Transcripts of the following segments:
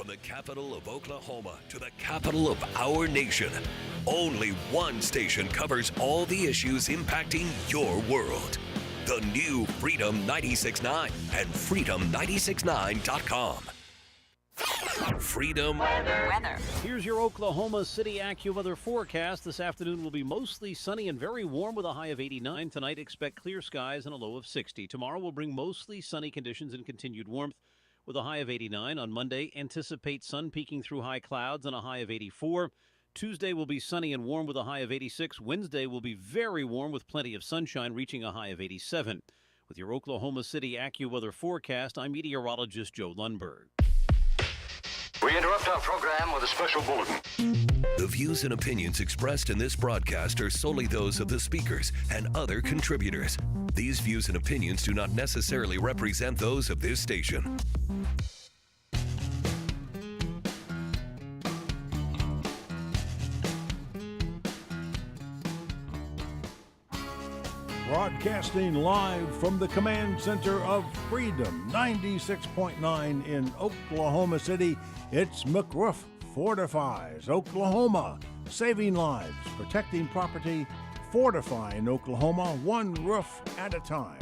From the capital of Oklahoma to the capital of our nation, only one station covers all the issues impacting your world. The new Freedom 96.9 and Freedom969.com. Freedom Weather. Here's your Oklahoma City AccuWeather forecast. This afternoon will be mostly sunny and very warm with a high of 89. Tonight, expect clear skies and a low of 60. Tomorrow will bring mostly sunny conditions and continued warmth with a high of 89. On Monday, anticipate sun peeking through high clouds and a high of 84. Tuesday will be sunny and warm with a high of 86. Wednesday will be very warm with plenty of sunshine, reaching a high of 87. With your Oklahoma City AccuWeather forecast, I'm meteorologist Joe Lundberg. We interrupt our program with a special bulletin. The views and opinions expressed in this broadcast are solely those of the speakers and other contributors. These views and opinions do not necessarily represent those of this station. Broadcasting live from the command center of Freedom 96.9 in Oklahoma City, it's McRoof Fortifies, Oklahoma. Saving lives, protecting property, fortifying Oklahoma, one roof at a time.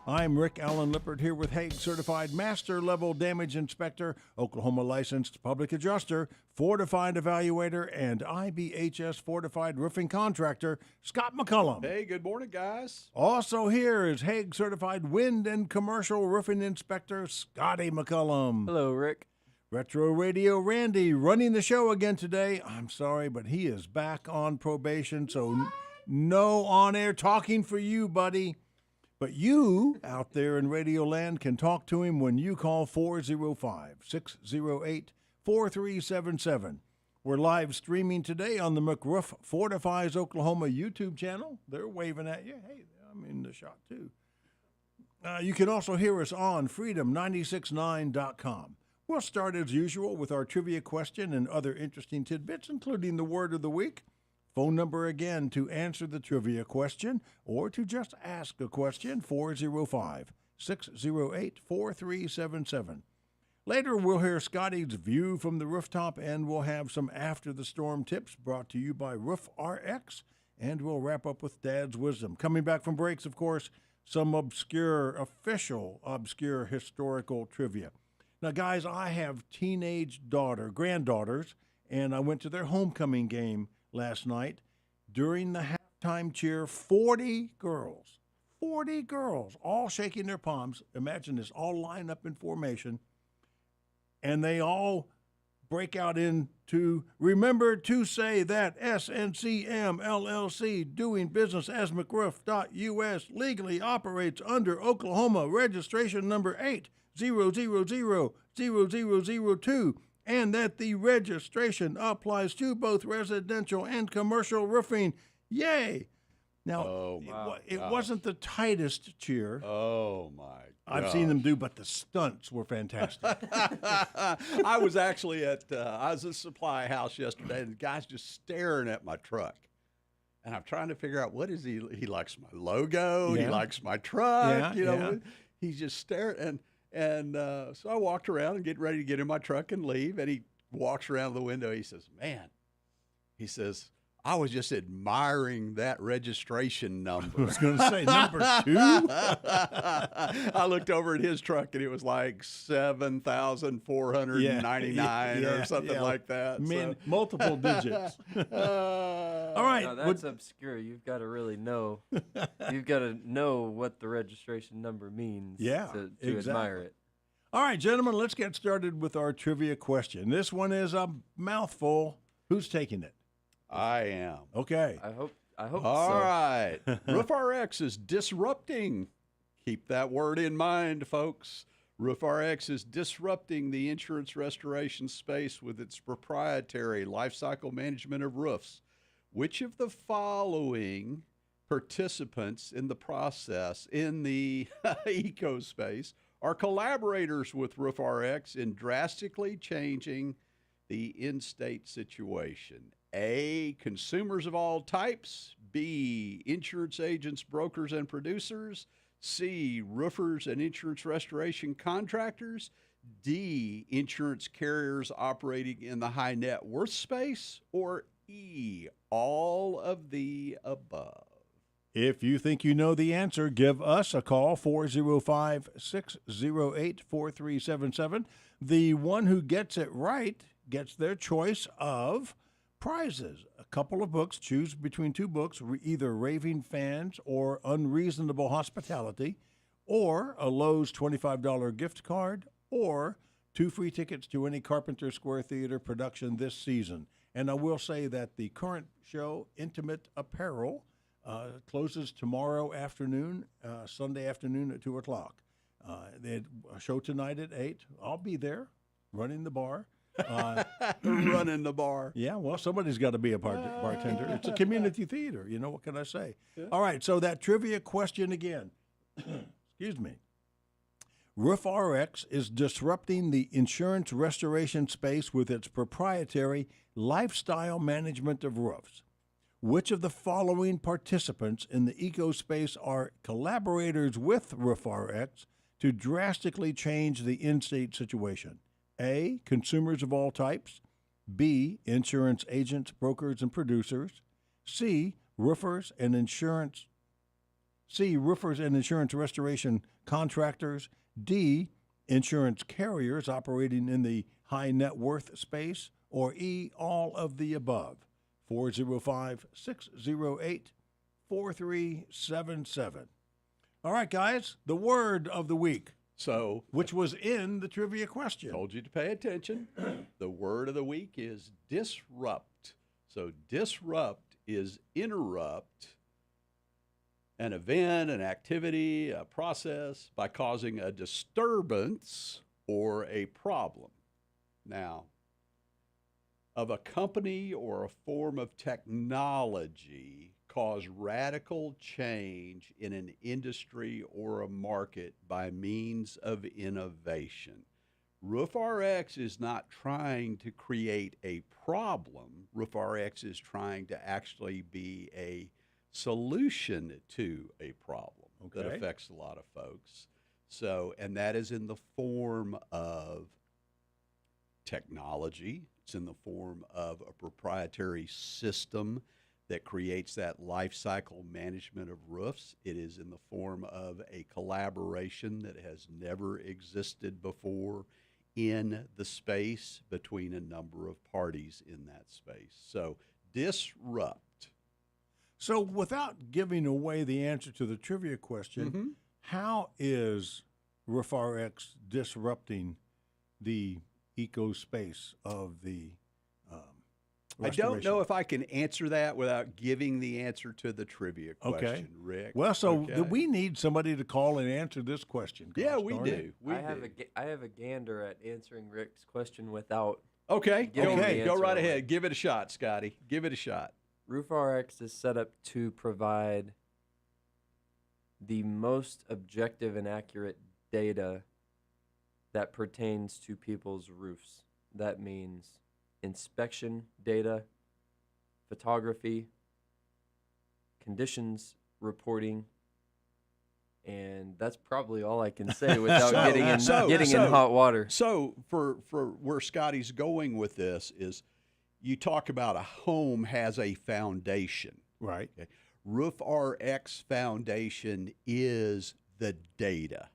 I'm Rick Allen Lippert here with Hague Certified Master Level Damage Inspector, Oklahoma Licensed Public Adjuster, Fortified Evaluator, and IBHS Fortified Roofing Contractor, Scott McCullum. Hey, good morning, guys. Also here is Hague Certified Wind and Commercial Roofing Inspector, Scotty McCullum. Hello, Rick. Retro Radio Randy running the show again today. I'm sorry, but he is back on probation, so no on-air talking for you, buddy. But you, out there in Radio Land, can talk to him when you call 405-608-4377. We're live streaming today on the McRoof Fortifies Oklahoma YouTube channel. They're waving at you. Hey, I'm in the shot, too. You can also hear us on Freedom969.com. We'll start, as usual, with our trivia question and other interesting tidbits, including the word of the week. Phone number again to answer the trivia question or to just ask a question, 405-608-4377. Later, we'll hear Scotty's view from the rooftop, and we'll have some after-the-storm tips brought to you by Roof RX, and we'll wrap up with Dad's Wisdom. Coming back from breaks, of course, some obscure historical trivia. Now, guys, I have granddaughters, and I went to their homecoming game last night. During the halftime cheer, 40 girls, all shaking their palms. Imagine this, all lined up in formation. And they all break out into, remember to say that S&CM LLC, doing business as McRoof.US, legally operates under Oklahoma registration number 8000002, and that the registration applies to both residential and commercial roofing. Yay! Now, it wasn't the tightest cheer. Oh, my God. I've seen them do, but the stunts were fantastic. I was actually at a supply house yesterday, and the guy's just staring at my truck. And I'm trying to figure out, what is he? He likes my logo. Yeah. He likes my truck. Yeah, He's just staring. And so I walked around and get ready to get in my truck and leave. And he walks around the window. He says, man, I was just admiring that registration number. I was going to say, number 2? I looked over at his truck, and it was like 7,499 or something like that. Multiple digits. All right. No, that's obscure. You've got to really know. You've got to know what the registration number means to admire it. All right, gentlemen, let's get started with our trivia question. This one is a mouthful. Who's taking it? I am. Okay. I hope so. All right. Roof RX is disrupting. Keep that word in mind, folks. Roof RX is disrupting the insurance restoration space with its proprietary lifecycle management of roofs. Which of the following participants in the process in the eco space are collaborators with Roof RX in drastically changing the in-state situation? A, consumers of all types. B, insurance agents, brokers, and producers. C, roofers and insurance restoration contractors. D, insurance carriers operating in the high net worth space? Or E, all of the above? If you think you know the answer, give us a call, 405-608-4377. The one who gets it right gets their choice of prizes. A couple of books. Choose between two books, either Raving Fans or Unreasonable Hospitality, or a Lowe's $25 gift card, or 2 free tickets to any Carpenter Square Theater production this season. And I will say that the current show, Intimate Apparel, closes tomorrow afternoon, Sunday afternoon at 2 o'clock. They had a show tonight at 8. I'll be there running the bar. Running the bar. Yeah, well, somebody's got to be a bartender. It's a community theater. You know, what can I say? Yeah. All right, so that trivia question again. Excuse me. RoofRx is disrupting the insurance restoration space with its proprietary lifestyle management of roofs. Which of the following participants in the eco-space are collaborators with RoofRx to drastically change the in-state situation? A, consumers of all types. B, insurance agents, brokers, and producers. C, roofers and insurance restoration contractors. D, insurance carriers operating in the high net worth space. Or E, all of the above. 405-608-4377. All right, guys, the word of the week. So, which was in the trivia question. Told you to pay attention. The word of the week is disrupt. So disrupt is interrupt an event, an activity, a process by causing a disturbance or a problem. Now, of a company or a form of technology cause radical change in an industry or a market by means of innovation. RoofRx is not trying to create a problem. RoofRx is trying to actually be a solution to a problem that affects a lot of folks. So, and that is in the form of technology. It's in the form of a proprietary system that creates that life cycle management of roofs. It is in the form of a collaboration that has never existed before in the space between a number of parties in that space. So disrupt. So without giving away the answer to the trivia question, how is RoofRx disrupting the eco space of the I don't know if I can answer that without giving the answer to the trivia question, Rick. Well, so we need somebody to call and answer this question. Yeah, we do. I have a gander at answering Rick's question without. Okay, go right ahead. Give it a shot, Scotty. Give it a shot. RoofRx is set up to provide the most objective and accurate data that pertains to people's roofs. That means inspection data, photography, conditions reporting, and that's probably all I can say without getting in hot water. So for where Scotty's going with this is, you talk about a home has a foundation. Right. Okay. RoofRx foundation is the data.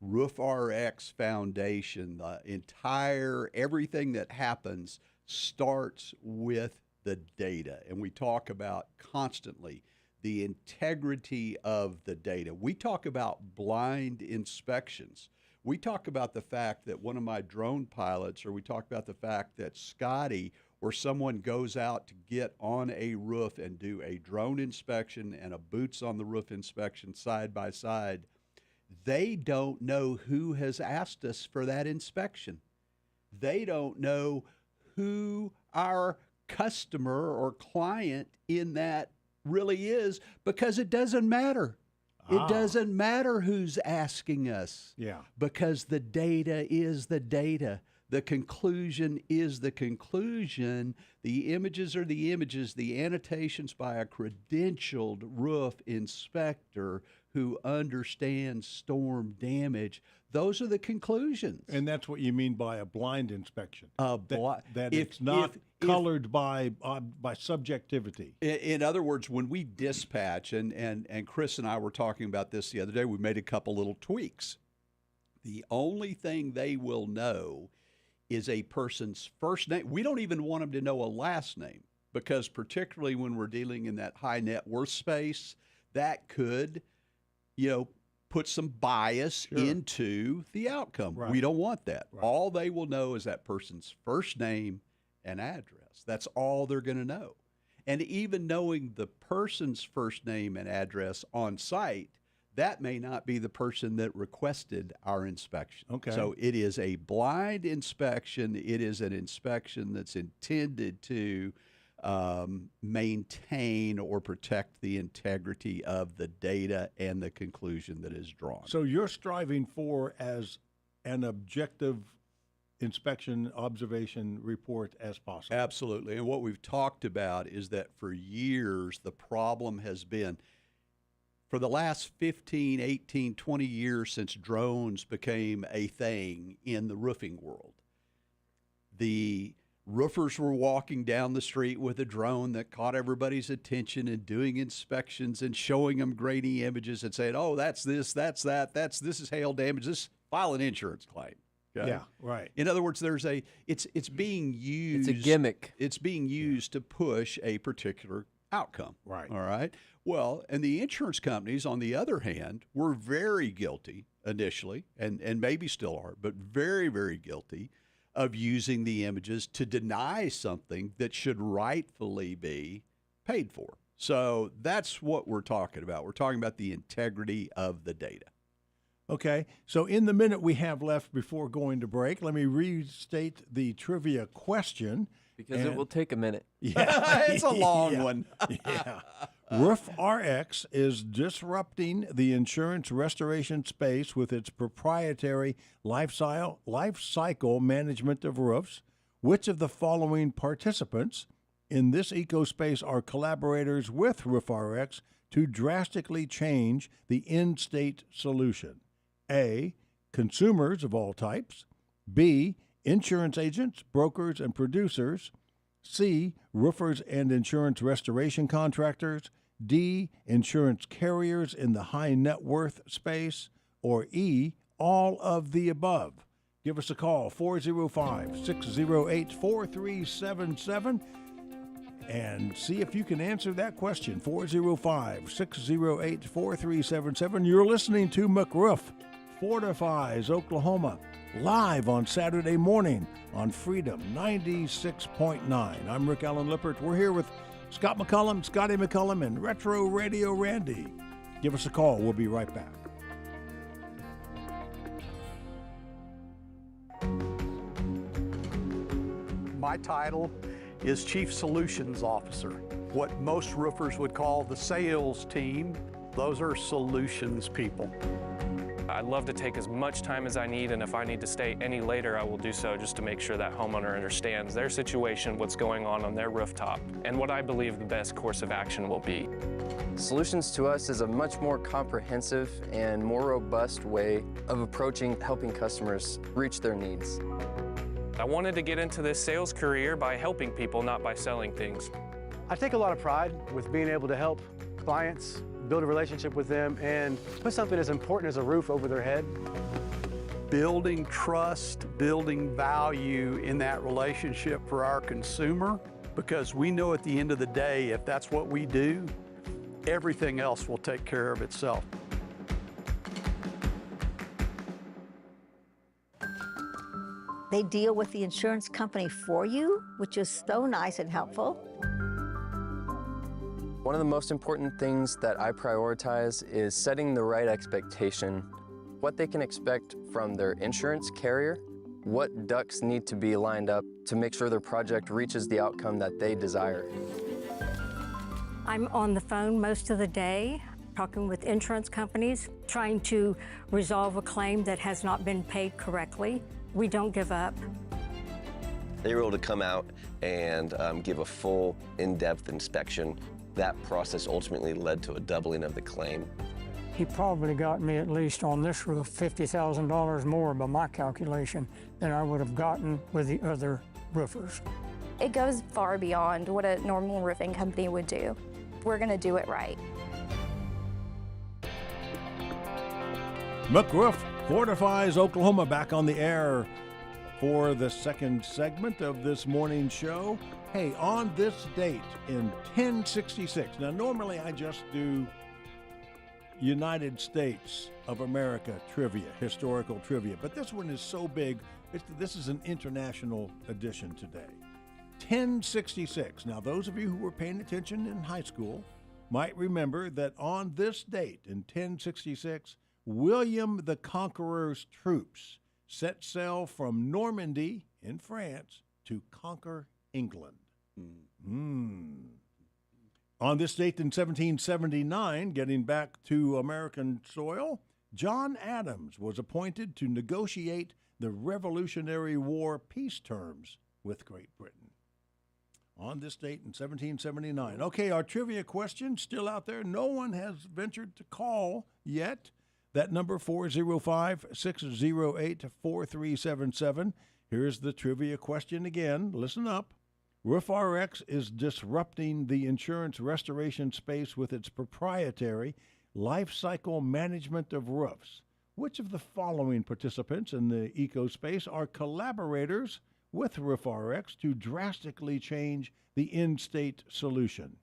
RoofRx foundation, the entire, everything that happens starts with the data. And we talk about constantly the integrity of the data. We talk about blind inspections. We talk about the fact that one of my drone pilots, or we talk about the fact that Scotty or someone goes out to get on a roof and do a drone inspection and a boots on the roof inspection side by side. They don't know who has asked us for that inspection. They don't know who our customer or client in that really is, because it doesn't matter. It doesn't matter who's asking us. Yeah. Because the data is the data. The conclusion is the conclusion. The images are the images, the annotations by a credentialed roof inspector who understands storm damage. Those are the conclusions. And that's what you mean by a blind inspection. That If- it's not if- colored by subjectivity. In other words, when we dispatch, and Chris and I were talking about this the other day, we made a couple little tweaks. The only thing they will know is a person's first name. We don't even want them to know a last name, because particularly when we're dealing in that high net worth space, that could, put some bias into the outcome. Right. We don't want that. Right. All they will know is that person's first name and address. That's all they're going to know. And even knowing the person's first name and address on site, that may not be the person that requested our inspection. Okay. So it is a blind inspection. It is an inspection that's intended to maintain or protect the integrity of the data and the conclusion that is drawn. So you're striving for as an objective inspection, observation report as possible. Absolutely. And what we've talked about is that for years, the problem has been, for the last 15, 18, 20 years since drones became a thing in the roofing world, the roofers were walking down the street with a drone that caught everybody's attention and doing inspections and showing them grainy images and saying, oh, that's this, that's that, this is hail damage, this, file an insurance claim. Okay? Yeah, right. In other words, it's being used. It's a gimmick. It's being used to push a particular outcome. Right. All right. Well, and the insurance companies, on the other hand, were very guilty initially, and maybe still are, but very, very guilty of using the images to deny something that should rightfully be paid for. So that's what we're talking about. We're talking about the integrity of the data. Okay, so in the minute we have left before going to break, let me restate the trivia question. Because it will take a minute. Yeah. It's a long one. Yeah. Roof RX is disrupting the insurance restoration space with its proprietary life cycle management of roofs. Which of the following participants in this ecospace are collaborators with Roof RX to drastically change the end-state solution? A, consumers of all types. B, insurance agents, brokers, and producers. C, roofers and insurance restoration contractors. D, insurance carriers in the high net worth space. Or E, all of the above. Give us a call, 405-608-4377, and see if you can answer that question, 405-608-4377. You're listening to McRoof Fortifies, Oklahoma, live on Saturday morning on Freedom 96.9. I'm Rick Allen Lippert. We're here with Scott McCullum, Scotty McCullum, and Retro Radio Randy. Give us a call. We'll be right back. My title is Chief Solutions Officer. What most roofers would call the sales team, those are solutions people. I'd love to take as much time as I need, and if I need to stay any later, I will do so just to make sure that homeowner understands their situation, what's going on their rooftop, and what I believe the best course of action will be. Solutions to us is a much more comprehensive and more robust way of approaching helping customers reach their needs. I wanted to get into this sales career by helping people, not by selling things. I take a lot of pride with being able to help clients, build a relationship with them, and put something as important as a roof over their head. Building trust, building value in that relationship for our consumer, because we know at the end of the day, if that's what we do, everything else will take care of itself. They deal with the insurance company for you, which is so nice and helpful. One of the most important things that I prioritize is setting the right expectation, what they can expect from their insurance carrier, what ducks need to be lined up to make sure their project reaches the outcome that they desire. I'm on the phone most of the day, talking with insurance companies, trying to resolve a claim that has not been paid correctly. We don't give up. They were able to come out and give a full, in-depth inspection. That process ultimately led to a doubling of the claim. he probably got me, at least on this roof, $50,000 more by my calculation than I would have gotten with the other roofers. It goes far beyond what a normal roofing company would do. We're going to do it right. McRoof Fortifies Oklahoma back on the air for the second segment of this morning's show. Hey, on this date in 1066, now normally I just do United States of America trivia, historical trivia, but this one is so big, this is an international edition today. 1066. Now, those of you who were paying attention in high school might remember that on this date in 1066, William the Conqueror's troops set sail from Normandy in France to conquer England. On this date in 1779, getting back to American soil, John Adams was appointed to negotiate the Revolutionary War peace terms with Great Britain. On this date in 1779. Okay, our trivia question still out there. No one has ventured to call yet. That number, 405-608-4377. Here's the trivia question again. Listen up. RoofRx is disrupting the insurance restoration space with its proprietary life cycle management of roofs. Which of the following participants in the eco-space are collaborators with RoofRx to drastically change the in-state solution?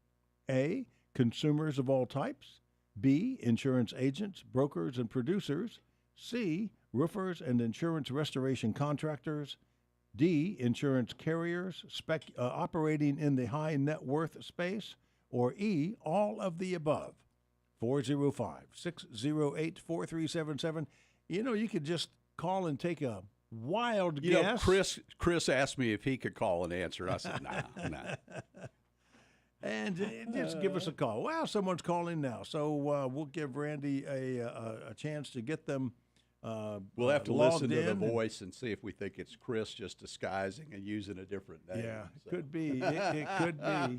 A, consumers of all types. B, insurance agents, brokers, and producers. C, roofers and insurance restoration contractors. D, insurance carriers operating in the high net worth space. Or E, all of the above. 405-608-4377. You know, you could just call and take a wild guess. You know, Chris asked me if he could call and answer. I said, nah. And just give us a call. Well, someone's calling now, so we'll give Randy a chance to get them we'll have to listen to the in. voice and see if we think it's Chris just disguising and using a different name. Yeah, so. Could be. It could be.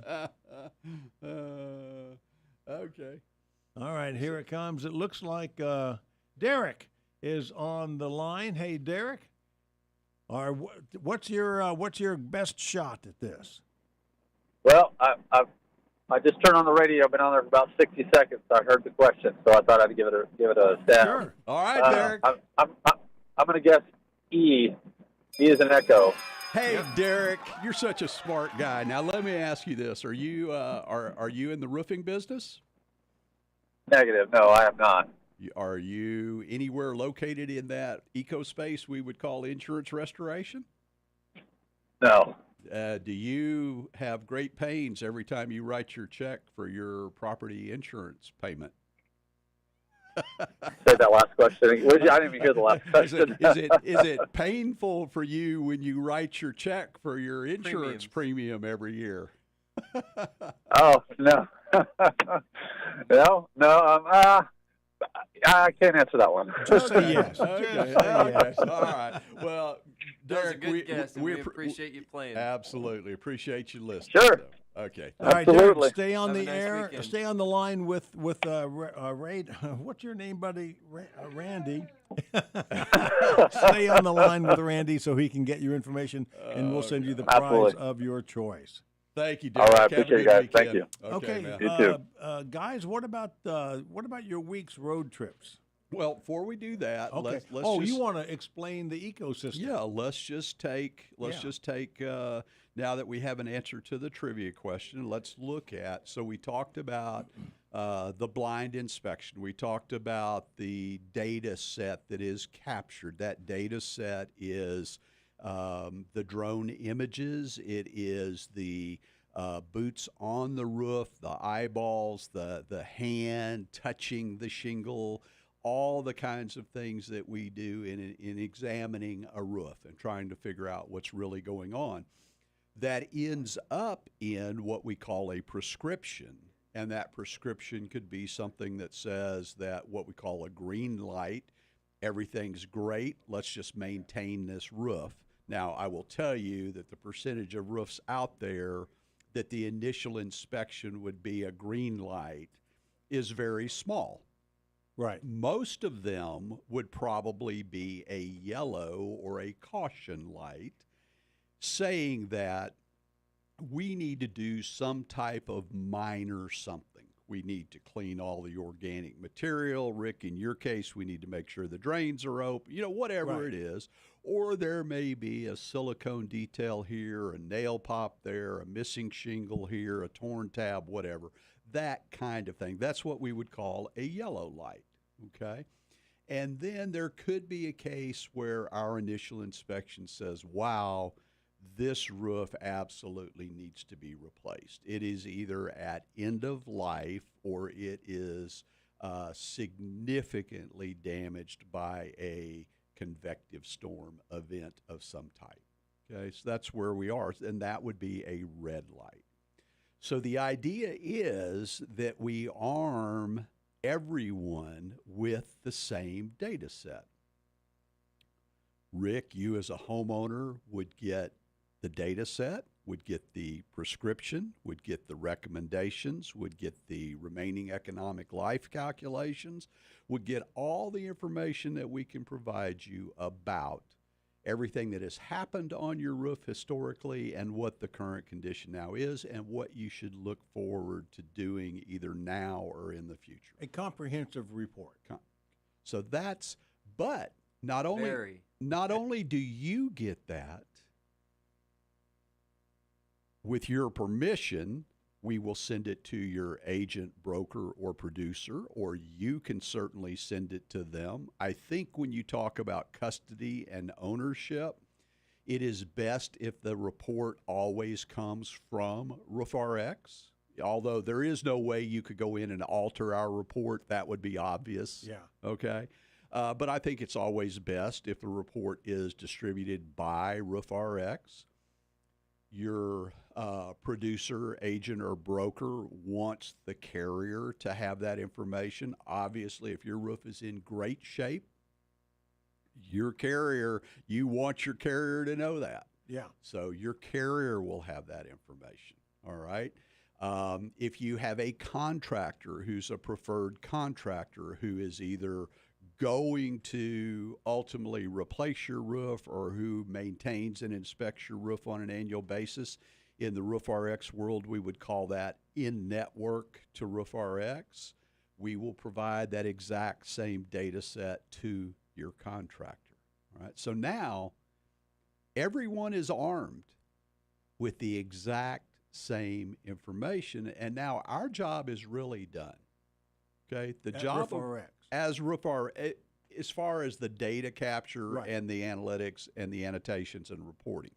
Okay. All right, here it comes. It looks like Derek is on the line. Hey, Derek, what's your best shot at this? Well, I just turned on the radio. I've been on there for about 60 seconds. So I heard the question, so I thought I'd give it a stab. Sure. All right, Derek. I'm going to guess E. E is an echo. Hey, Derek, you're such a smart guy. Now let me ask you this: Are you are you in the roofing business? Negative. No, I am not. Are you anywhere located in that eco space we would call insurance restoration? No. Do you have great pains every time you write your check for your property insurance payment? Say that last question. I didn't even hear the last question. Is it painful for you when you write your check for your insurance premium every year? Oh, no. No. I can't answer that one. Just a yes. Okay. Yes. All right. Well, Derek, that was a good guess, and we appreciate you playing. Absolutely. Appreciate you listening. Sure. So, okay. All right, Derek, stay on the air. Weekend. Stay on the line with Ray. What's your name, buddy? Randy. Stay on the line with Randy so he can get your information, and we'll send you the prize of your choice. Thank you, Derek. All right, appreciate you guys. Weekend. Thank you. Okay, you too. Guys, what about your week's road trips? Well, before we do that, okay. let's you want to explain the ecosystem? Yeah, let's just take now that we have an answer to the trivia question, let's look at. So we talked about the blind inspection. We talked about the data set that is captured. That data set is the drone images. It is the boots on the roof, the eyeballs, the hand touching the shingle, all the kinds of things that we do in examining a roof and trying to figure out what's really going on. That ends up in what we call a prescription. And that prescription could be something that says that what we call a green light, everything's great, let's just maintain this roof. Now, I will tell you that the percentage of roofs out there that the initial inspection would be a green light is very small. Right. Most of them would probably be a yellow or a caution light, saying that we need to do some type of minor something. We need to clean all the organic material. Rick, in your case, we need to make sure the drains are open, whatever it is. Or there may be a silicone detail here, a nail pop there, a missing shingle here, a torn tab, whatever. That kind of thing. That's what we would call a yellow light, okay? And then there could be a case where our initial inspection says, wow, this roof absolutely needs to be replaced. It is either at end of life or it is significantly damaged by a convective storm event of some type. Okay, so that's where we are, and that would be a red light. So the idea is that we arm everyone with the same data set. Rick, you as a homeowner would get the data set, would get the prescription, would get the recommendations, would get the remaining economic life calculations, would get all the information that we can provide you about everything that has happened on your roof historically and what the current condition now is and what you should look forward to doing either now or in the future. A comprehensive report. So that's, but not only do you get that, with your permission, we will send it to your agent, broker, or producer, or you can certainly send it to them. I think when you talk about custody and ownership, it is best if the report always comes from RoofRx. Although there is no way you could go in and alter our report, that would be obvious. Yeah. Okay. But I think it's always best if the report is distributed by RoofRx. Your producer, agent, or broker wants the carrier to have that information. Obviously, if your roof is in great shape, you want your carrier to know that. Yeah. So your carrier will have that information, all right? If you have a contractor who's a preferred contractor who is either going to ultimately replace your roof or who maintains and inspects your roof on an annual basis, in the RoofRx world, we would call that in-network to RoofRx. We will provide that exact same data set to your contractor. All right? So now everyone is armed with the exact same information, and now our job is really done. Okay? The job RoofRx. As RoofRx, as far as the data capture and the analytics and the annotations and reporting.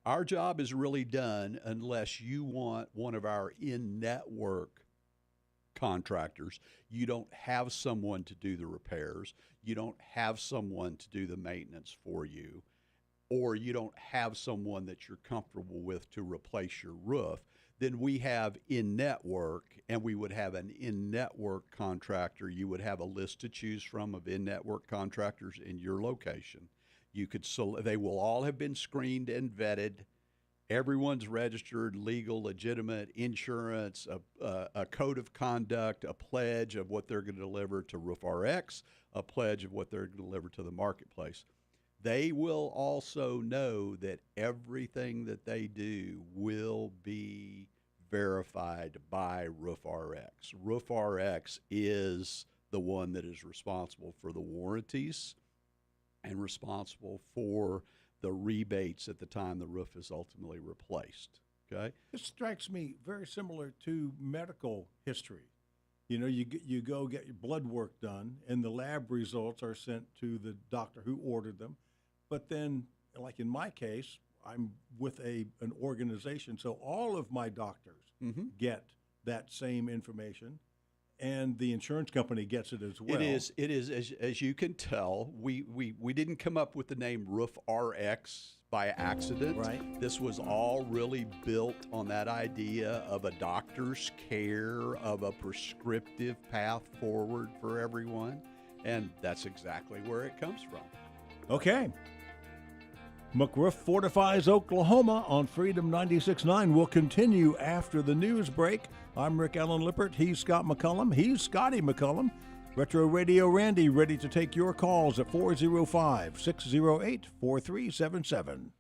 Our job is really done unless you want one of our in-network contractors. You don't have someone to do the repairs. You don't have someone to do the maintenance for you, or you don't have someone that you're comfortable with to replace your roof. Then we have in-network, and we would have an in-network contractor. You would have a list to choose from of in-network contractors in your location. They will all have been screened and vetted. Everyone's registered, legal, legitimate, insurance, a code of conduct, a pledge of what they're going to deliver to RoofRx, a pledge of what they're going to deliver to the marketplace. They will also know that everything that they do will be verified by RoofRx. RoofRx is the one that is responsible for the warranties and responsible for the rebates at the time the roof is ultimately replaced. Okay? This strikes me very similar to medical history. You know, you go get your blood work done, and the lab results are sent to the doctor who ordered them. But then, like in my case, I'm with an organization, so all of my doctors get that same information, and the insurance company gets it as well. It is as you can tell, we didn't come up with the name RoofRx by accident. Right. This was all really built on that idea of a doctor's care, of a prescriptive path forward for everyone, and that's exactly where it comes from. Okay. McRoof Fortifies Oklahoma on Freedom 96.9 will continue after the news break. I'm Rick Allen Lippert. He's Scott McCullum. He's Scotty McCullum. Retro Radio Randy ready to take your calls at 405-608-4377.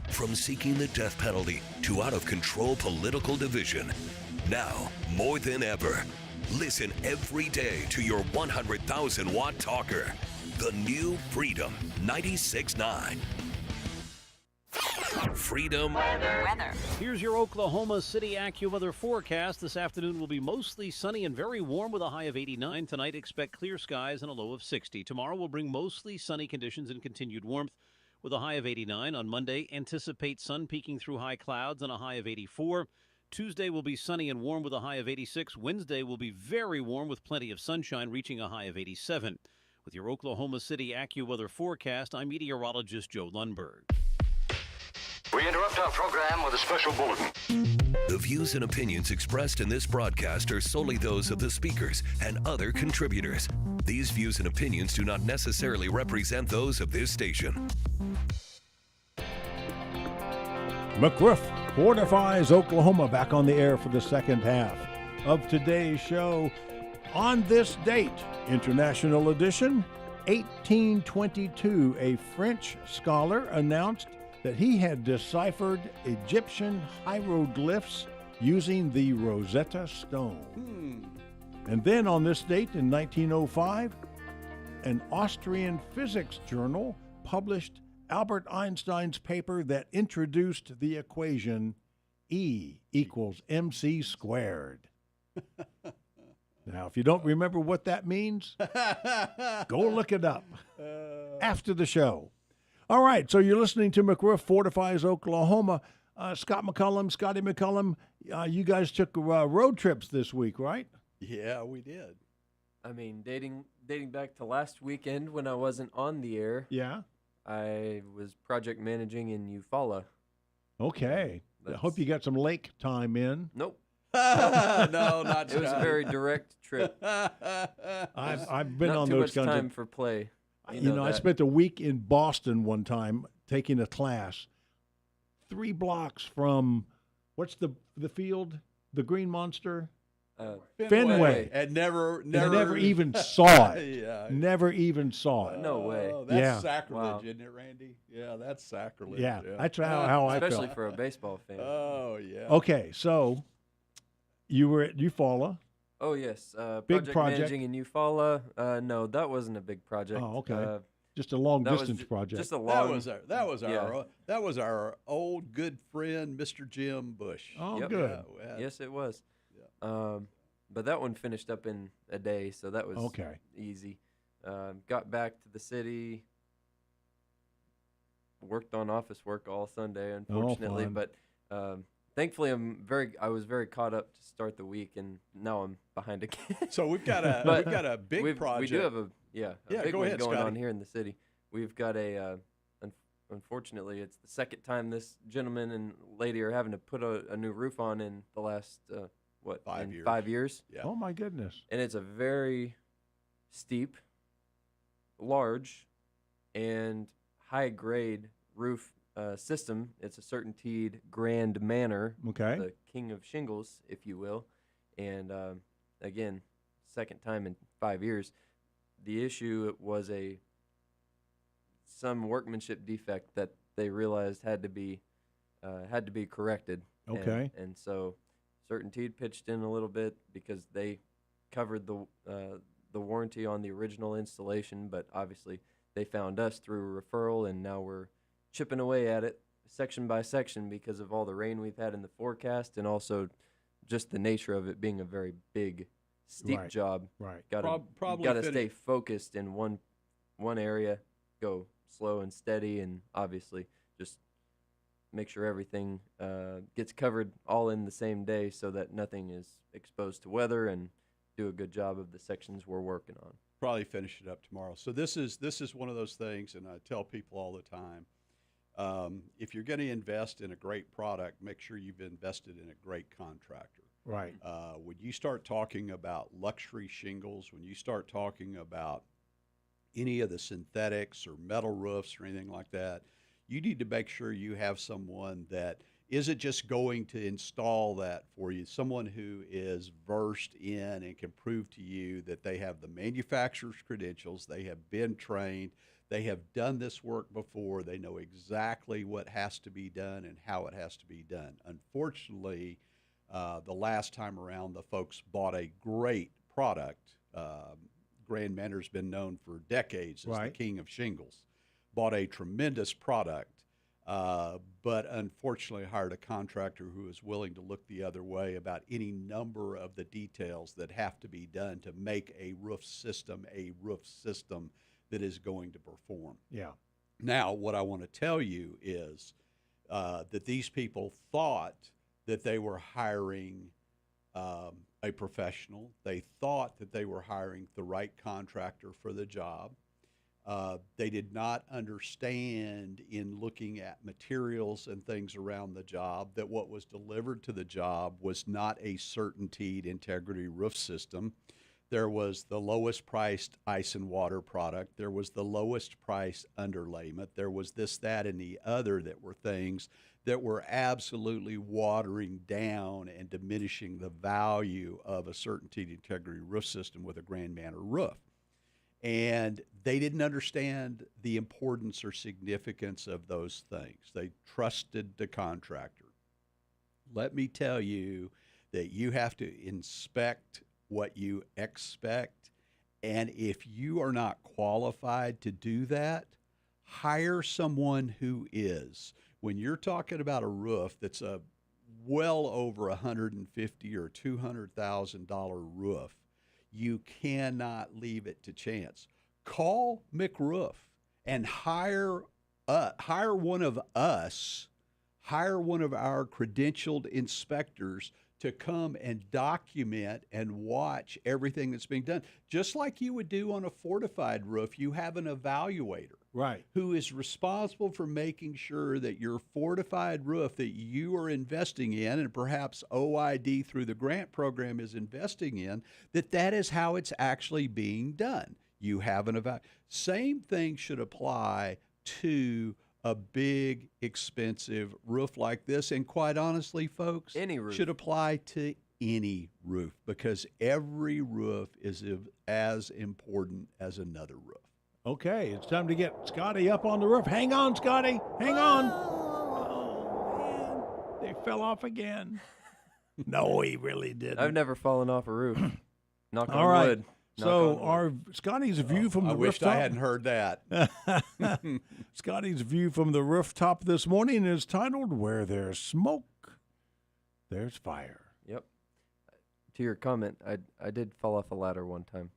From seeking the death penalty to out-of-control political division, now more than ever, listen every day to your 100,000-watt talker, the new Freedom 96.9. Freedom Weather. Here's your Oklahoma City AccuWeather forecast. This afternoon will be mostly sunny and very warm with a high of 89. Tonight, expect clear skies and a low of 60. Tomorrow will bring mostly sunny conditions and continued warmth with a high of 89. On Monday, anticipate sun peeking through high clouds and a high of 84. Tuesday will be sunny and warm with a high of 86. Wednesday will be very warm with plenty of sunshine, reaching a high of 87. With your Oklahoma City AccuWeather forecast, I'm meteorologist Joe Lundberg. We interrupt our program with a special bulletin. The views and opinions expressed in this broadcast are solely those of the speakers and other contributors. These views and opinions do not necessarily represent those of this station. McRoof Fortifies Oklahoma back on the air for the second half of today's show. On this date, International Edition, 1822, a French scholar announced that he had deciphered Egyptian hieroglyphs using the Rosetta Stone. And then on this date in 1905, an Austrian physics journal published Albert Einstein's paper that introduced the equation E equals mc squared. Now, if you don't remember what that means, go look it up after the show. All right, so you're listening to McRoof Fortifies Oklahoma. Scotty McCullum, you guys took road trips this week, right? Yeah, we did. I mean, dating back to last weekend when I wasn't on the air. Yeah. I was project managing in Eufaula. Okay. I hope you got some lake time in. Nope. No, not It was a very direct trip. I've been not on too those much kinds time of, for play. You know, I spent a week in Boston one time taking a class 3 blocks from, what's the field? The Green Monster? Fenway. And never even saw it. Yeah. Never even saw it. No way. That's sacrilege, isn't it, Randy? Yeah, that's sacrilege. Yeah, that's how I felt. Especially for a baseball fan. Oh, yeah. Okay, so you were at Eufaula. Oh, yes. Big project. Managing in Eufaula. No, that wasn't a big project. Oh, okay. Just a long distance project. Just a long. That was our old good friend, Mr. Jim Bush. Oh, Yep. good. Yes, it was. but that one finished up in a day, so that was easy. Got back to the city, worked on office work all Sunday, unfortunately, but thankfully I was very caught up to start the week, and now I'm behind again. So we've got a big project. We do have a big go one ahead, going Scotty. on here in the city. We've got unfortunately, it's the second time this gentleman and lady are having to put a new roof on in the last 5 years. Yeah. Oh my goodness! And it's a very steep, large, and high grade roof system. It's a Certainteed Grand Manor, the king of shingles, if you will. And again, second time in 5 years. The issue was some workmanship defect that they realized had to be corrected. Okay. And so Certainteed pitched in a little bit because they covered the warranty on the original installation, but obviously they found us through a referral, and now we're chipping away at it section by section because of all the rain we've had in the forecast, and also just the nature of it being a very big, steep job. Right. Got to stay focused in one area, go slow and steady, and obviously just make sure everything gets covered all in the same day so that nothing is exposed to weather, and do a good job of the sections we're working on. Probably finish it up tomorrow. So this is one of those things, and I tell people all the time, if you're going to invest in a great product, make sure you've invested in a great contractor. Right. When you start talking about luxury shingles, when you start talking about any of the synthetics or metal roofs or anything like that, you need to make sure you have someone that isn't just going to install that for you, someone who is versed in and can prove to you that they have the manufacturer's credentials, they have been trained, they have done this work before, they know exactly what has to be done and how it has to be done. Unfortunately, the last time around, the folks bought a great product. Grand Manor's been known for decades as the king of shingles. Bought a tremendous product, but unfortunately hired a contractor who is willing to look the other way about any number of the details that have to be done to make a roof system that is going to perform. Yeah. Now, what I want to tell you is that these people thought that they were hiring a professional. They thought that they were hiring the right contractor for the job. They did not understand, in looking at materials and things around the job, that what was delivered to the job was not a Certainteed integrity roof system. There was the lowest priced ice and water product. There was the lowest price underlayment. There was this, that, and the other that were things that were absolutely watering down and diminishing the value of a Certainteed integrity roof system with a Grand Manor roof. And they didn't understand the importance or significance of those things. They trusted the contractor. Let me tell you that you have to inspect what you expect. And if you are not qualified to do that, hire someone who is. When you're talking about a roof that's a well over $150,000 or $200,000 roof, you cannot leave it to chance. Call McRoof and hire one of us, hire one of our credentialed inspectors to come and document and watch everything that's being done. Just like you would do on a fortified roof, you have an evaluator. Right. Who is responsible for making sure that your fortified roof that you are investing in, and perhaps OID through the grant program is investing in, that is how it's actually being done. You have an evaluator. Same thing should apply to a big, expensive roof like this. And quite honestly, folks, any roof should apply to any roof, because every roof is as important as another roof. Okay, it's time to get Scotty up on the roof. Hang on, Scotty. Hang on. Oh, man. They fell off again. No, he really didn't. I've never fallen off a roof. Knock All on right. wood. So our Scotty's view from the rooftop. I wished I hadn't heard that. Scotty's view from the rooftop this morning is titled "Where There's Smoke, There's Fire." Yep. to your comment, I did fall off a ladder one time.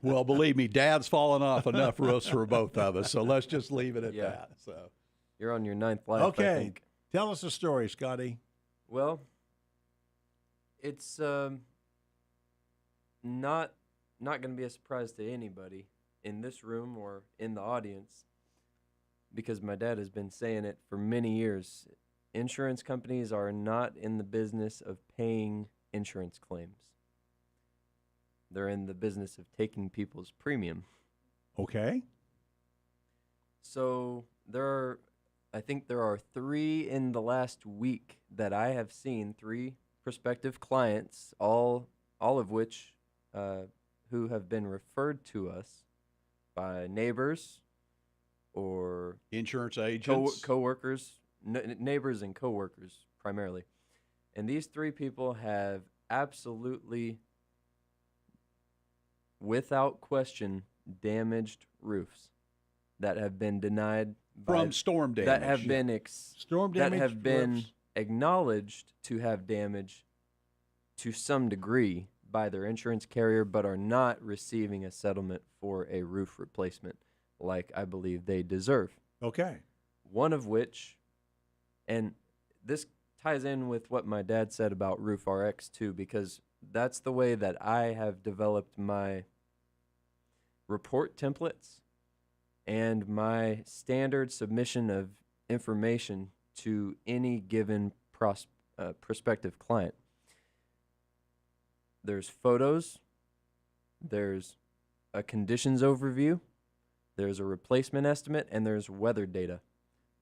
Well, believe me, Dad's fallen off enough roofs for both of us, so let's just leave it at that. So you're on your 9th life, Okay. I think. Tell us a story, Scotty. Well, it's not going to be a surprise to anybody in this room or in the audience, because my dad has been saying it for many years. Insurance companies are not in the business of paying insurance claims. They're in the business of taking people's premium. Okay. So I think there are 3 in the last week that I have seen, 3 prospective clients, all of which who have been referred to us by neighbors or insurance agents, coworkers, neighbors and coworkers primarily. And these 3 people have absolutely, without question, damaged roofs that have been denied from storm damage, that have been storm damage, that have been roofs. acknowledged to have damage to some degree by their insurance carrier, but are not receiving a settlement for a roof replacement like I believe they deserve. Okay. One of which, and this ties in with what my dad said about Roof RX too, because that's the way that I have developed my report templates and my standard submission of information to any given prospective client. There's photos, there's a conditions overview, there's a replacement estimate, and there's weather data.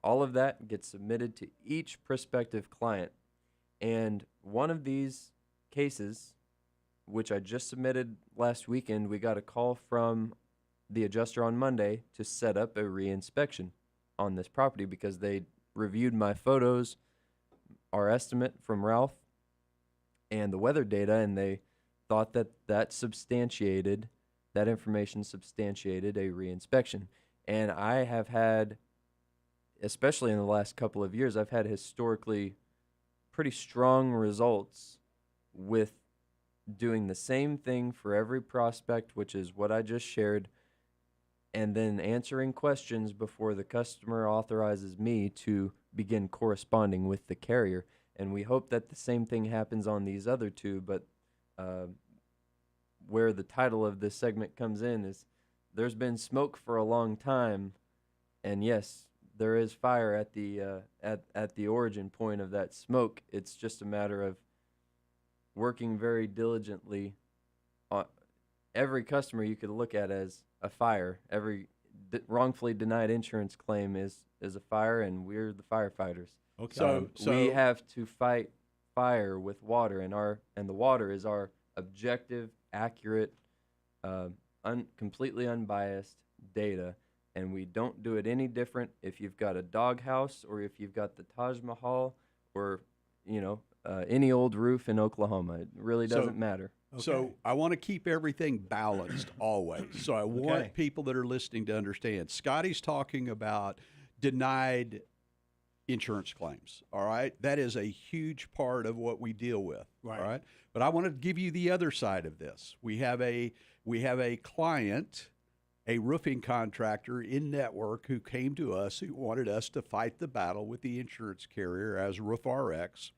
All of that gets submitted to each prospective client. And one of these cases, which I just submitted last weekend, we got a call from the adjuster on Monday to set up a reinspection on this property because they reviewed my photos, our estimate from Ralph, and the weather data, and they thought that that information substantiated a reinspection. And I have had, especially in the last couple of years, I've had historically pretty strong results with doing the same thing for every prospect, which is what I just shared, and then answering questions before the customer authorizes me to begin corresponding with the carrier. And we hope that the same thing happens on these other 2, but where the title of this segment comes in is there's been smoke for a long time, and yes, there is fire at the origin point of that smoke. It's just a matter of working very diligently. Every customer you could look at as a fire. Every wrongfully denied insurance claim is a fire, and we're the firefighters. Okay. So we have to fight fire with water, and the water is our objective, accurate, completely unbiased data. And we don't do it any different if you've got a doghouse or if you've got the Taj Mahal or, any old roof in Oklahoma. It really doesn't matter. Okay. So I want to keep everything balanced always. So I want people that are listening to understand. Scotty's talking about denied insurance claims. All right. That is a huge part of what we deal with. Right. All right. But I want to give you the other side of this. We have a client, a roofing contractor in network who came to us who wanted us to fight the battle with the insurance carrier as Roof RX.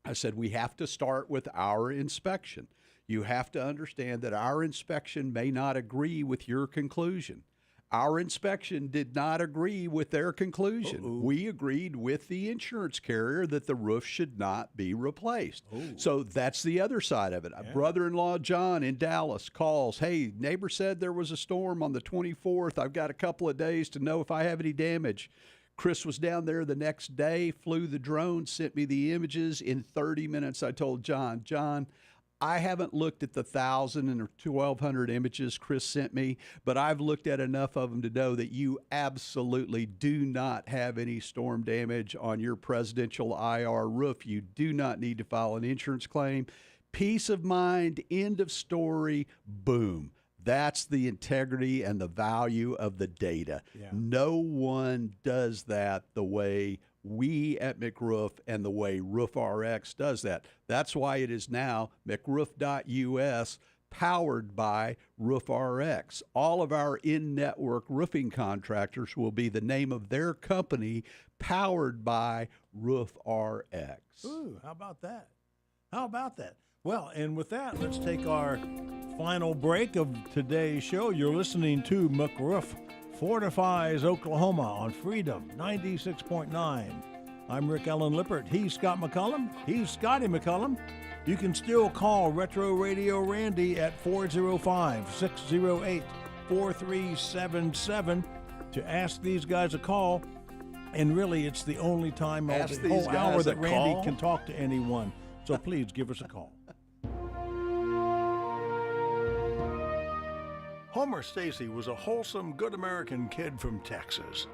I said, we have to start with our inspection. You have to understand that our inspection may not agree with your conclusion. Our inspection did not agree with their conclusion. Uh-oh. We agreed with the insurance carrier that the roof should not be replaced. Ooh. So that's the other side of it. Yeah. Brother-in-law John in Dallas calls, hey, neighbor said there was a storm on the 24th. I've got a couple of days to know if I have any damage. Chris was down there the next day, flew the drone, sent me the images. In 30 minutes, I told John, I haven't looked at the 1,000 and 1,200 images Chris sent me, but I've looked at enough of them to know that you absolutely do not have any storm damage on your presidential IR roof. You do not need to file an insurance claim. Peace of mind, end of story, boom. That's the integrity and the value of the data. Yeah. No one does that the way we at McRoof and the way RoofRx does that. That's why it is now McRoof.us, powered by RoofRx. All of our in-network roofing contractors will be the name of their company, powered by RoofRx. Ooh, how about that? How about that? Well, and with that, let's take our final break of today's show. You're listening to McRoof Fortifies Oklahoma on Freedom 96.9. I'm Rick Allen Lippert. He's Scott McCullum. He's Scotty McCullum. You can still call Retro Radio Randy at 405-608-4377 to ask these guys a call. And really, it's the only time of the whole hour that Randy can talk to anyone. So please give us a call. Homer Stacy was a wholesome, good American kid from Texas.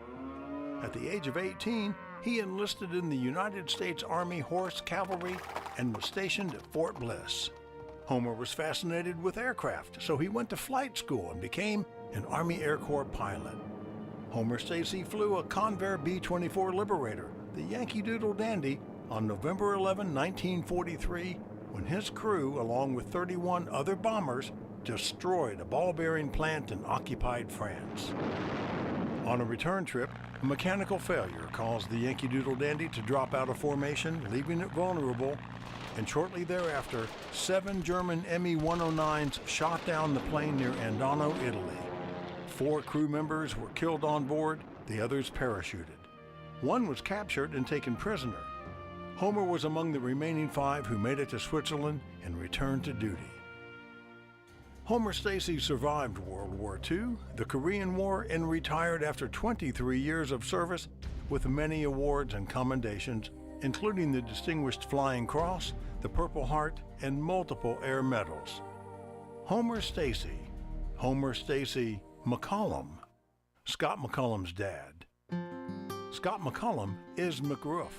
At the age of 18, he enlisted in the United States Army Horse Cavalry and was stationed at Fort Bliss. Homer was fascinated with aircraft, so he went to flight school and became an Army Air Corps pilot. Homer Stacy flew a Convair B-24 Liberator, the Yankee Doodle Dandy, on November 11, 1943, when his crew, along with 31 other bombers, destroyed a ball-bearing plant in occupied France. On a return trip, a mechanical failure caused the Yankee Doodle Dandy to drop out of formation, leaving it vulnerable, and shortly thereafter, 7 German Me-109s shot down the plane near Andano, Italy. 4 crew members were killed on board, the others parachuted. 1 was captured and taken prisoner. Homer was among the remaining 5 who made it to Switzerland and returned to duty. Homer Stacy survived World War II, the Korean War, and retired after 23 years of service with many awards and commendations, including the Distinguished Flying Cross, the Purple Heart, and multiple air medals. Homer Stacy McCullum, Scott McCullum's dad. Scott McCullum is McRoof.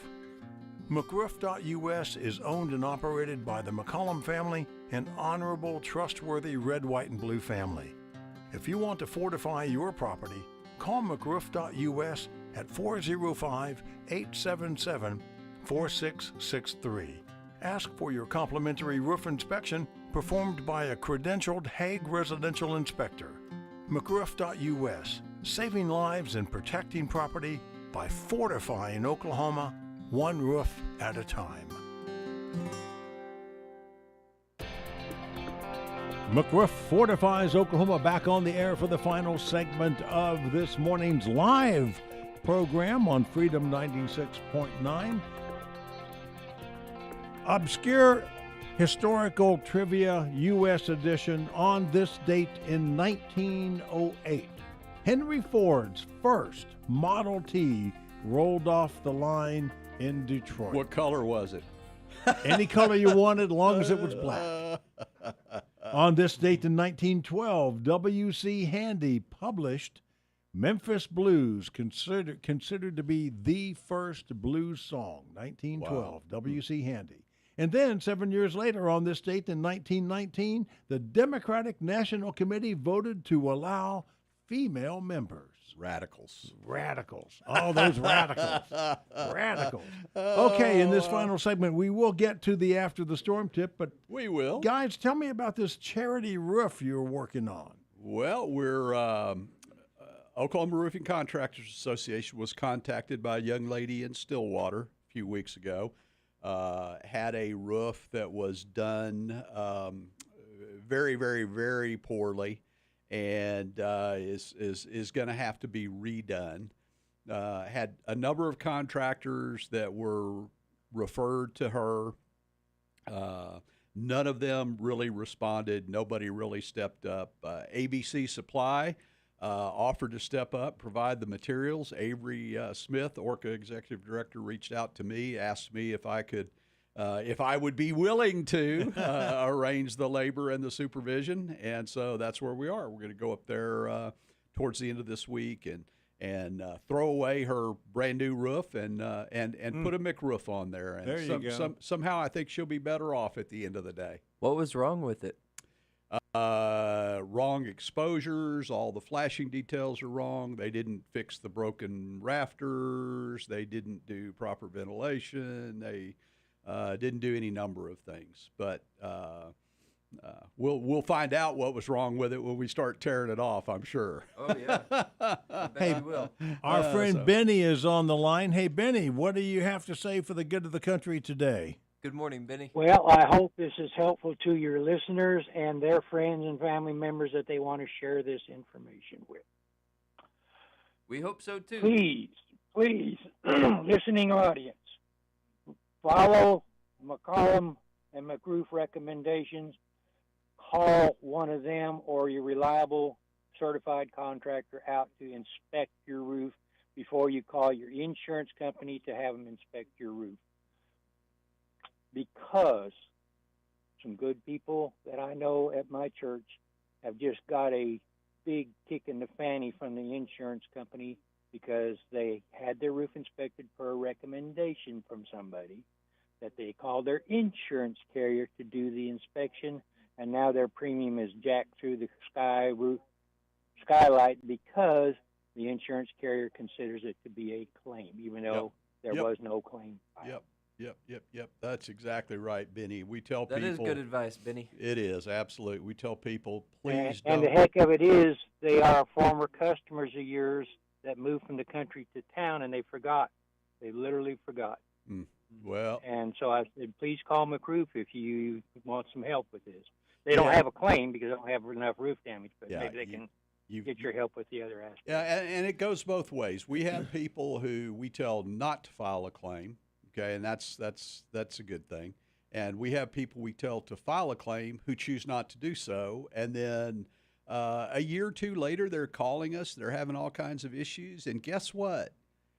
McRoof.us is owned and operated by the McCullum family, an honorable, trustworthy red, white, and blue family. If you want to fortify your property, call McRoof.us at 405-877-4663. Ask for your complimentary roof inspection performed by a credentialed Hague residential inspector. McRoof.us, saving lives and protecting property by fortifying Oklahoma, one roof at a time. McRoof Fortifies Oklahoma back on the air for the final segment of this morning's live program on Freedom 96.9. Obscure Historical Trivia U.S. edition on this date in 1908. Henry Ford's first Model T rolled off the line in Detroit. What color was it? Any color you wanted, as long as it was black. On this date in 1912, W.C. Handy published Memphis Blues, considered to be the first blues song. 1912, wow. W.C. Handy. And then 7 years later, on this date in 1919, the Democratic National Committee voted to allow female members. Radicals. All those radicals. Radicals. Okay, in this final segment, we will get to the After the Storm tip, but we will. Guys, tell me about this charity roof you're working on. Well, we're Oklahoma Roofing Contractors Association was contacted by a young lady in Stillwater a few weeks ago. Had a roof that was done very, very, very poorly, and is going to have to be redone. Had a number of contractors that were referred to her. None of them really responded. Nobody really stepped up. ABC Supply offered to step up, provide the materials. Avery Smith, Orca Executive Director, reached out to me, asked me if I would be willing to arrange the labor and the supervision, and so that's where we are. We're going to go up there towards the end of this week and throw away her brand new roof and put a McRoof on there. And there you go. Somehow I think she'll be better off at the end of the day. What was wrong with it? Wrong exposures, all the flashing details are wrong. They didn't fix the broken rafters. They didn't do proper ventilation. They didn't do any number of things. But we'll find out what was wrong with it when we start tearing it off, I'm sure. Oh, yeah. I bet you will. Our friend Benny is on the line. Hey, Benny, what do you have to say for the good of the country today? Good morning, Benny. Well, I hope this is helpful to your listeners and their friends and family members that they want to share this information with. We hope so, too. Please, listening audience, follow McCollum and McRoof recommendations. Call one of them or your reliable certified contractor out to inspect your roof before you call your insurance company to have them inspect your roof. Because some good people that I know at my church have just got a big kick in the fanny from the insurance company because they had their roof inspected per a recommendation from somebody, that they called their insurance carrier to do the inspection, and now their premium is jacked through the skylight because the insurance carrier considers it to be a claim, even though there was no claim filed. Yep. That's exactly right, Benny. We tell that people. That is good advice, Benny. It is, absolutely. We tell people, please and don't. the heck of it is, they are former customers of yours that moved from the country to town, and they forgot. They literally forgot. Well. And so I said, please call McRoof if you want some help with this. They don't have a claim because they don't have enough roof damage, but maybe they can get your help with the other aspects. Yeah, and it goes both ways. We have people who we tell not to file a claim. Okay, and that's a good thing. And we have people we tell to file a claim who choose not to do so. And then a year or two later, they're calling us. They're having all kinds of issues. And guess what?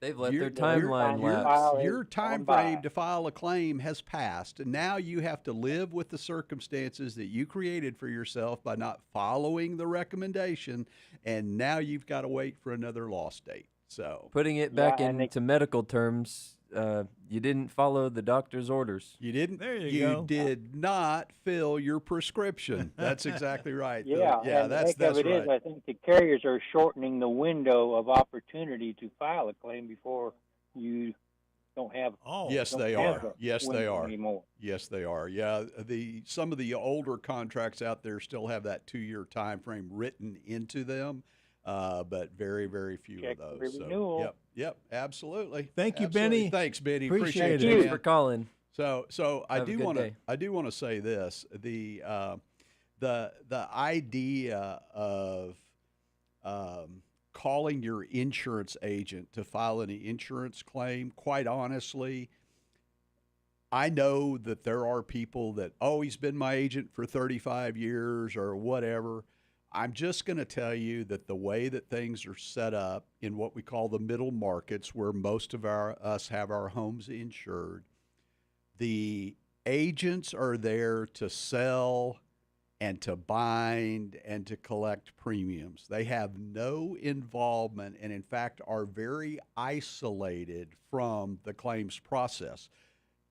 They've let their timeline lapse. Your time frame to file a claim has passed. And now you have to live with the circumstances that you created for yourself by not following the recommendation. And now you've got to wait for another loss date. So putting it back into medical terms, you didn't follow the doctor's orders. You didn't. There you go. You did not fill your prescription. That's exactly right. That's right. Is, I think the carriers are shortening the window of opportunity to file a claim before you don't have. Yes, they are. Yes, they are. Anymore. Yes, they are. Yeah, some of the older contracts out there still have that 2-year time frame written into them. But very, very few of those. So, yep, absolutely. Thank you, Benny. Thanks, Benny. Appreciate it. Thanks for calling. So I do want to say this: the idea of calling your insurance agent to file an insurance claim, quite honestly, I know that there are people that, he's been my agent for 35 years or whatever. I'm just going to tell you that the way that things are set up in what we call the middle markets, where most of us have our homes insured, the agents are there to sell and to bind and to collect premiums. They have no involvement and, in fact, are very isolated from the claims process.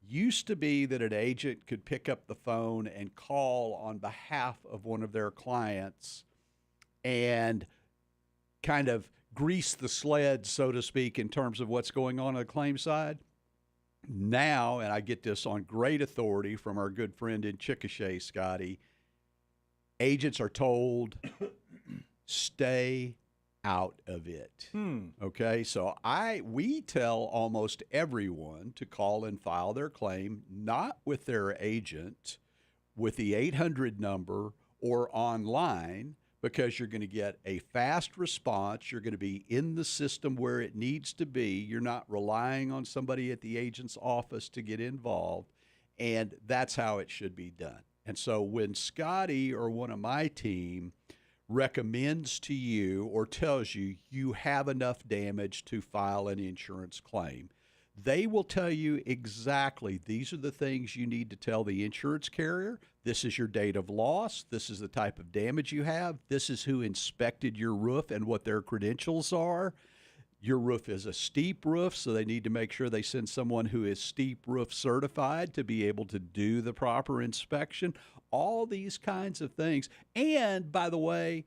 Used to be that an agent could pick up the phone and call on behalf of one of their clients and kind of grease the sled, so to speak, in terms of what's going on the claim side. Now, and I get this on great authority from our good friend in Chickasha, Scotty, agents are told, stay out of it. Okay, so we tell almost everyone to call and file their claim, not with their agent, with the 800 number or online, because you're going to get a fast response. You're going to be in the system where it needs to be. You're not relying on somebody at the agent's office to get involved, and that's how it should be done. And so when Scotty or one of my team recommends to you or tells you you have enough damage to file an insurance claim, they will tell you exactly these are the things you need to tell the insurance carrier. This is your date of loss. This is the type of damage you have. This is who inspected your roof and what their credentials are. your roof is a steep roof, so they need to make sure they send someone who is steep roof certified to be able to do the proper inspection. All these kinds of things. And by the way,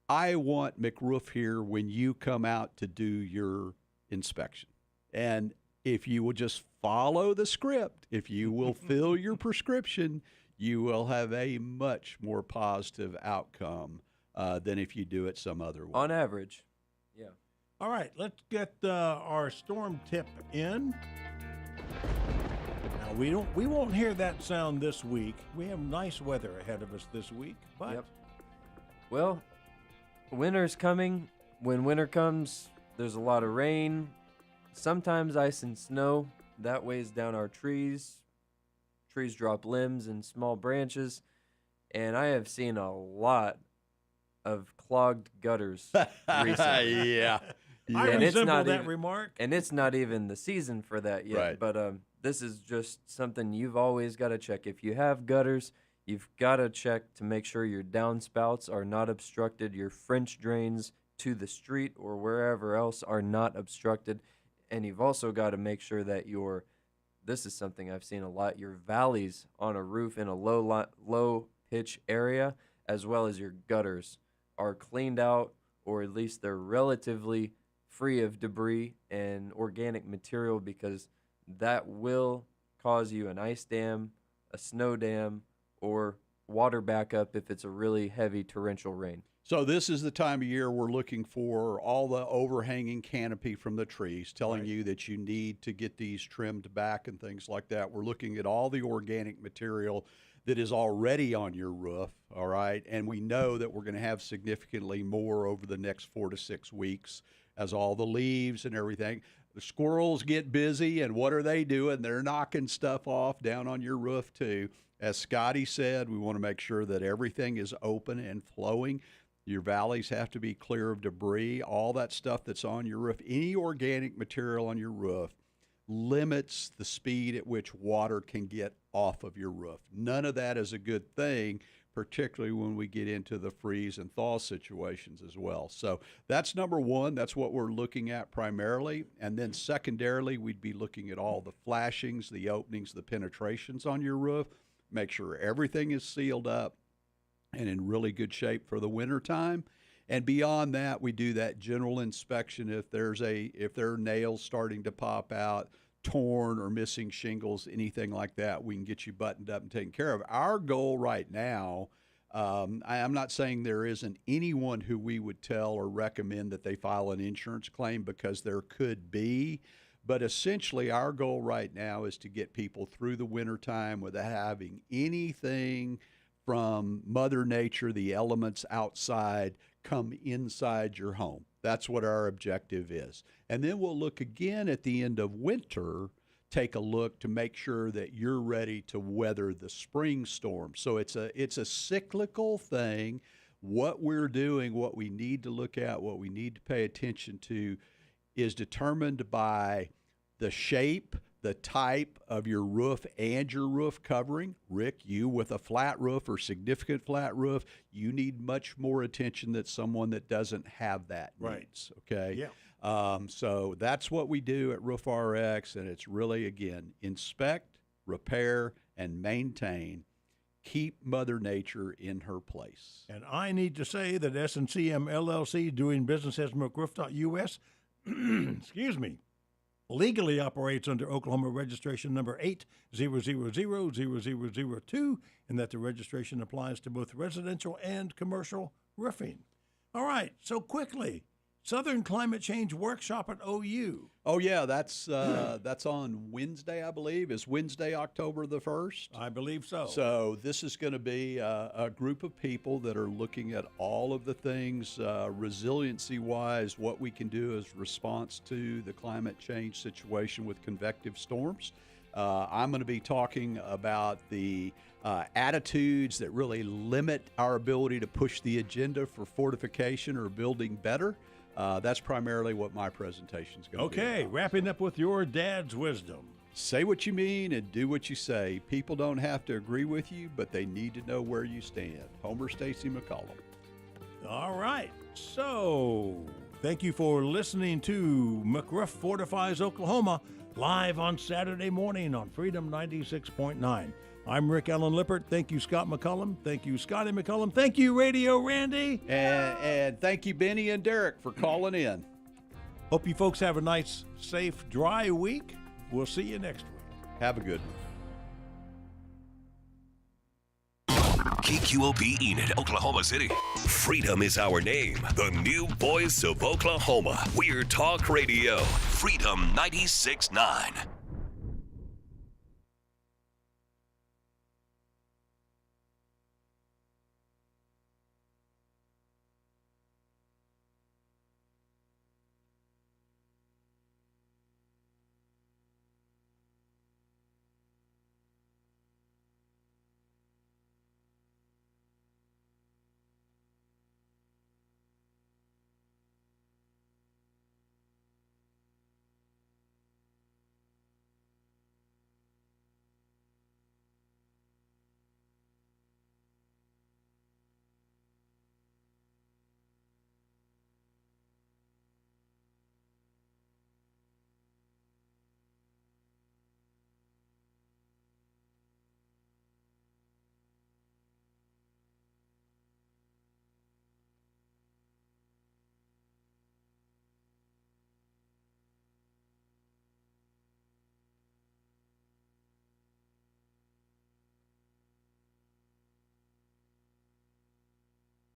I want McRoof here when you come out to do your inspection. And if you will just follow the script, if you will fill your prescription, you will have a much more positive outcome than if you do it some other way. On average, yeah. All right, let's get our storm tip in. Now we won't hear that sound this week. We have nice weather ahead of us this week, but Yep. Well, winter's coming. When winter comes, there's a lot of rain, sometimes ice and snow. That weighs down our trees. Trees drop limbs and small branches, and I have seen a lot of clogged gutters recently. Yeah. I And it's resemble not that even- remark. And it's not even the season for that yet. Right. But this is just something you've always got to check. If you have gutters, you've got to check to make sure your downspouts are not obstructed, your French drains to the street or wherever else are not obstructed. And you've also got to make sure that this is something I've seen a lot, your valleys on a roof in a low pitch area, as well as your gutters, are cleaned out, or at least they're relatively free of debris and organic material, because that will cause you an ice dam, a snow dam, or water backup if it's a really heavy torrential rain. So this is the time of year we're looking for all the overhanging canopy from the trees, telling you that you need to get these trimmed back and things like that. We're looking at all the organic material that is already on your roof, all right? And we know that we're going to have significantly more over the next 4 to 6 weeks as all the leaves and everything. The squirrels get busy, and what are they doing? They're knocking stuff off down on your roof too. As Scotty said, we want to make sure that everything is open and flowing. Your valleys have to be clear of debris, all that stuff that's on your roof. Any organic material on your roof limits the speed at which water can get off of your roof. None of that is a good thing, particularly when we get into the freeze and thaw situations as well. So that's number one. That's what we're looking at primarily. And then secondarily, we'd be looking at all the flashings, the openings, the penetrations on your roof. Make sure everything is sealed up and in really good shape for the winter time. And beyond that, we do that general inspection. If there are nails starting to pop out, torn or missing shingles, anything like that, we can get you buttoned up and taken care of. Our goal right now, I'm not saying there isn't anyone who we would tell or recommend that they file an insurance claim, because there could be. But essentially, our goal right now is to get people through the wintertime without having anything from Mother Nature, the elements outside, come inside your home. That's what our objective is. And then we'll look again at the end of winter, take a look to make sure that you're ready to weather the spring storm. So it's a cyclical thing. What we're doing, what we need to look at, what we need to pay attention to is determined by the shape, the type of your roof and your roof covering. Rick, you with a flat roof or significant flat roof, you need much more attention than someone that doesn't have that needs, okay? Yeah. So that's what we do at Roof RX, and it's really, again, inspect, repair, and maintain. Keep Mother Nature in her place. And I need to say that S&CM LLC, doing business as McRoof.us, excuse me, legally operates under Oklahoma registration number 8000002, and that the registration applies to both residential and commercial roofing. All right, so quickly, Southern Climate Change Workshop at OU. Oh, yeah, that's on Wednesday, I believe. Is Wednesday, October the 1st? I believe so. So this is going to be a group of people that are looking at all of the things resiliency-wise, what we can do as response to the climate change situation with convective storms. I'm going to be talking about the attitudes that really limit our ability to push the agenda for fortification or building better. That's primarily what my presentation is going to be. Okay, wrapping up with your dad's wisdom. Say what you mean and do what you say. People don't have to agree with you, but they need to know where you stand. Homer Stacy McCollum. All right, so Thank you for listening to McRoof Fortifies Oklahoma, live on Saturday morning on Freedom 96.9. I'm Rick Allen Lippert. Thank you, Scott McCullum. Thank you, Scotty McCullum. Thank you, Radio Randy. And thank you, Benny and Derek, for calling in. Hope you folks have a nice, safe, dry week. We'll see you next week. Have a good one. KQOP Enid, Oklahoma City. Freedom is our name. The new voice of Oklahoma. We're Talk Radio. Freedom 96.9.